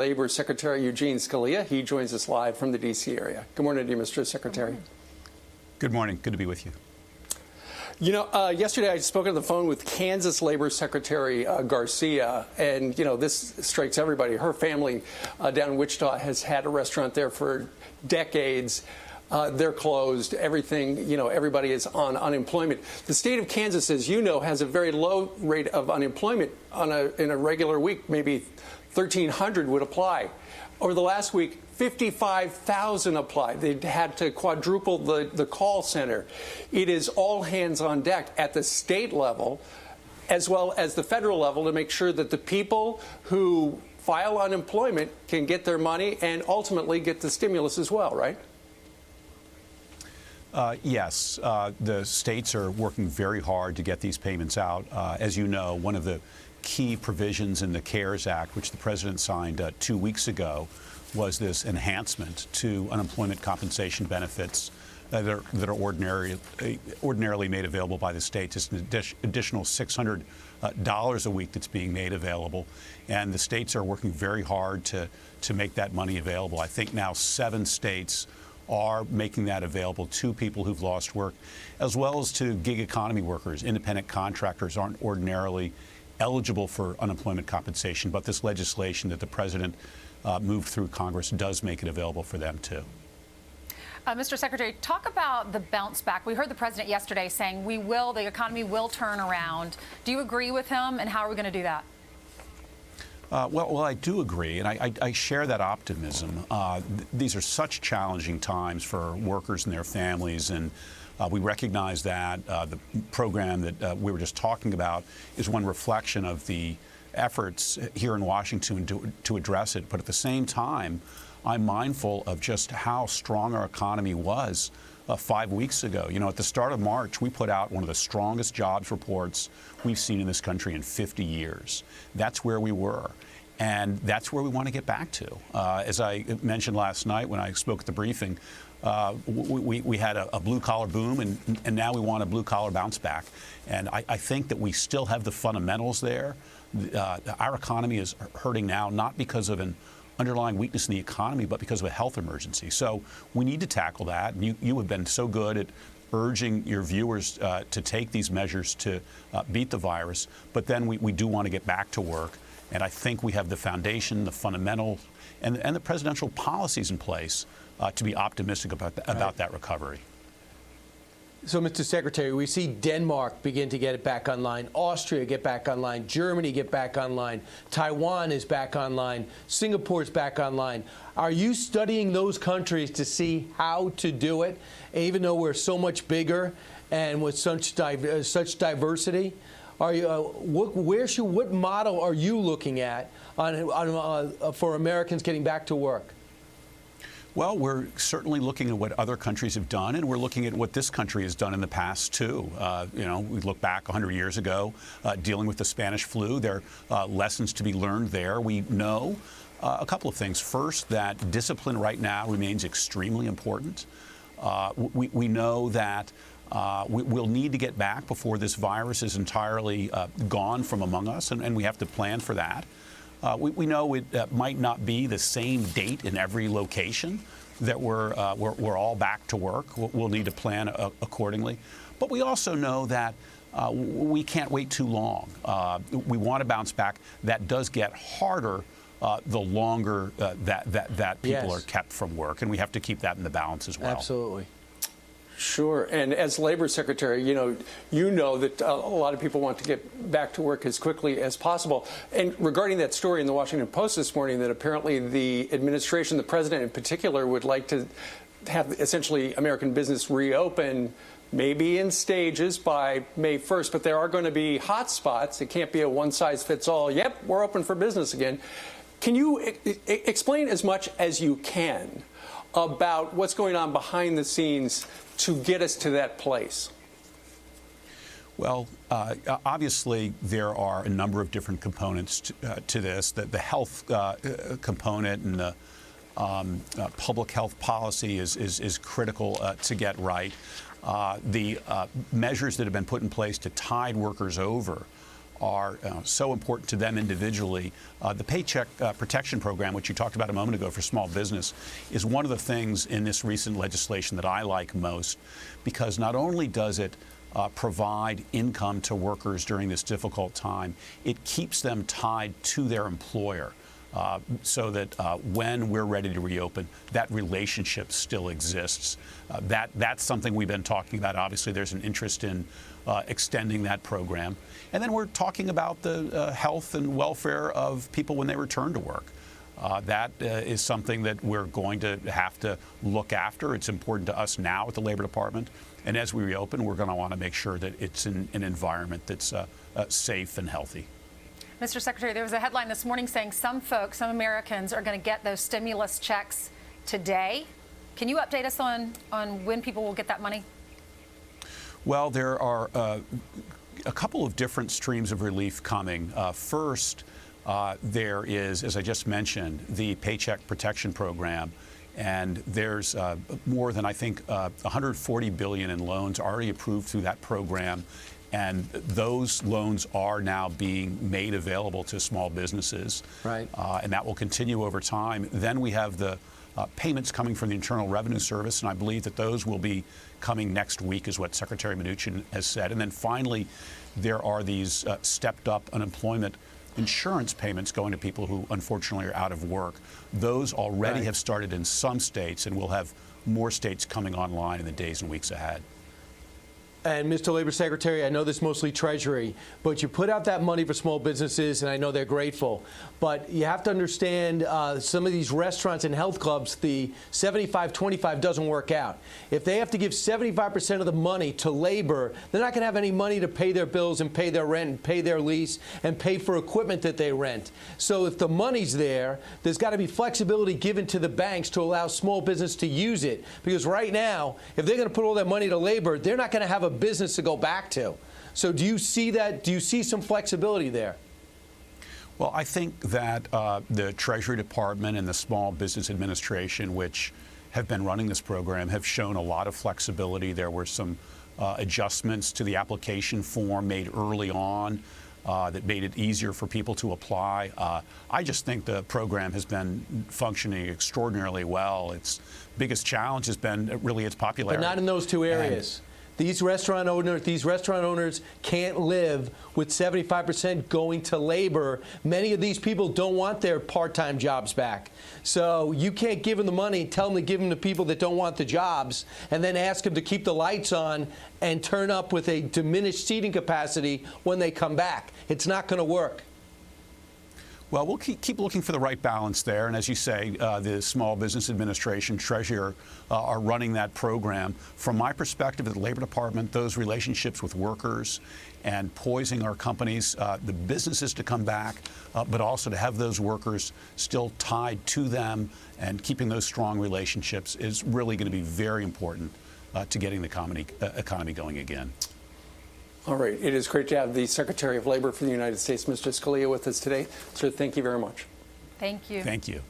Labor Secretary Eugene Scalia. He joins us live from the D.C. area. Good morning to you, Mr. Secretary. Good morning. Good to be with you. You know, yesterday I spoke on the phone with Kansas Labor Secretary Garcia, and, you know, this strikes everybody. Her family down in Wichita has had a restaurant there for decades. They're closed. Everything, you know, everybody is on unemployment. The state of Kansas, as you know, has a very low rate of unemployment. In a regular week, maybe 1,300 would apply. Over the last week, 55,000 applied. They had to quadruple the call center. It is all hands on deck at the state level as well as the federal level to make sure that the people who file unemployment can get their money and ultimately get the stimulus as well, right? Yes, the states are working very hard to get these payments out. As you know, one of the key provisions in the CARES Act, which the president signed 2 weeks ago, was this enhancement to unemployment compensation benefits that are ordinarily made available by the states. It's an additional $600 a week that's being made available, and the states are working very hard to make that money available. I think now 7 states are making that available to people who've lost work, as well as to gig economy workers. Independent contractors aren't ordinarily eligible for unemployment compensation, but this legislation that the president moved through Congress does make it available for them too. Mr. Secretary, talk about the bounce back. We heard the president yesterday saying the economy will turn around. Do you agree with him, and how are we going to do that? Well, I do agree, and I share that optimism. These are such challenging times for workers and their families, and we recognize that. The program that we were just talking about is one reflection of the efforts here in Washington to address it. But at the same time, I'm mindful of just how strong our economy was 5 weeks ago. You know, at the start of March, we put out one of the strongest jobs reports we've seen in this country in 50 years. That's where we were. And that's where we want to get back to. As I mentioned last night when I spoke at the briefing, we had a blue-collar boom, and now we want a blue-collar bounce back. And I think that we still have the fundamentals there. Our economy is hurting now, not because of an underlying weakness in the economy, but because of a health emergency. So we need to tackle that. And you have been so good at urging your viewers to take these measures to beat the virus. But then we do want to get back to work. And I think we have the foundation, the fundamentals, and the presidential policies in place to be optimistic about that recovery. So, Mr. Secretary, we see Denmark begin to get it back online, Austria get back online, Germany get back online, Taiwan is back online, Singapore's back online. Are you studying those countries to see how to do it, even though we're so much bigger and with such diversity? Are you, what model are you looking at for Americans getting back to work? Well, we're certainly looking at what other countries have done, and we're looking at what this country has done in the past, too. You know, we look back 100 years ago, dealing with the Spanish flu. There are lessons to be learned there. We know a couple of things. First, that discipline right now remains extremely important. We know that we'll need to get back before this virus is entirely gone from among us, and we have to plan for that. We know it might not be the same date in every location that we're all back to work. We'll need to plan accordingly. But we also know that we can't wait too long. We want to bounce back. That does get harder the longer that people are kept from work, and we have to keep that in the balance as well. Absolutely. Sure. And as Labor Secretary, you know that a lot of people want to get back to work as quickly as possible. And regarding that story in the Washington Post this morning, that apparently the administration, the president in particular, would like to have essentially American business reopen maybe in stages by May 1st. But there are going to be hot spots. It can't be a one-size-fits-all, yep, we're open for business again. Can you explain as much as you can about what's going on behind the scenes to get us to that place? Well, obviously, there are a number of different components to this. The health component and the public health policy is critical to get right. The measures that have been put in place to tide workers over are so important to them individually. The Paycheck Protection Program, which you talked about a moment ago for small business, is one of the things in this recent legislation that I like most, because not only does it provide income to workers during this difficult time, it keeps them tied to their employer. So that when we're ready to reopen, that relationship still exists. That's something we've been talking about. Obviously, there's an interest in extending that program. And then we're talking about the health and welfare of people when they return to work. That is something that we're going to have to look after. It's important to us now at the Labor Department. And as we reopen, we're going to want to make sure that it's in an environment that's safe and healthy. Mr. Secretary, there was a headline this morning saying some folks, some Americans, are going to get those stimulus checks today. Can you update us on when people will get that money? Well, there are a couple of different streams of relief coming. First, there is, as I just mentioned, the Paycheck Protection Program. And there's more than, I think, $140 billion in loans already approved through that program. And those loans are now being made available to small businesses. Right. And that will continue over time. Then we have the payments coming from the Internal Revenue Service, and I believe that those will be coming next week, is what Secretary Mnuchin has said. And then finally, there are these stepped-up unemployment insurance payments going to people who unfortunately are out of work. Those already have started in some states, and we'll have more states coming online in the days and weeks ahead. And Mr. Labor Secretary, I know this is mostly Treasury, but you put out that money for small businesses, and I know they're grateful. But you have to understand some of these restaurants and health clubs, the 75-25 doesn't work out. If they have to give 75% of the money to labor, they're not going to have any money to pay their bills and pay their rent and pay their lease and pay for equipment that they rent. So if the money's there, there's got to be flexibility given to the banks to allow small business to use it. Because right now, if they're going to put all that money to labor, they're not going to have a business to go back to. So do you see that? Do you see some flexibility there? Well, I think that the Treasury Department and the Small Business Administration, which have been running this program, have shown a lot of flexibility. There were some adjustments to the application form made early on that made it easier for people to apply. I just think the program has been functioning extraordinarily well. Its biggest challenge has been really its popularity. But not in those two areas. These restaurant owners can't live with 75% going to labor. Many of these people don't want their part-time jobs back. So you can't give them the money, tell them to give them to people that don't want the jobs, and then ask them to keep the lights on and turn up with a diminished seating capacity when they come back. It's not going to work. Well, we'll keep looking for the right balance there. And as you say, the Small Business Administration, Treasury are running that program. From my perspective at the Labor Department, those relationships with workers and poising our companies, the businesses to come back, but also to have those workers still tied to them and keeping those strong relationships is really going to be very important to getting the economy going again. All right. It is great to have the Secretary of Labor for the United States, Mr. Scalia, with us today. Sir, thank you very much. Thank you. Thank you.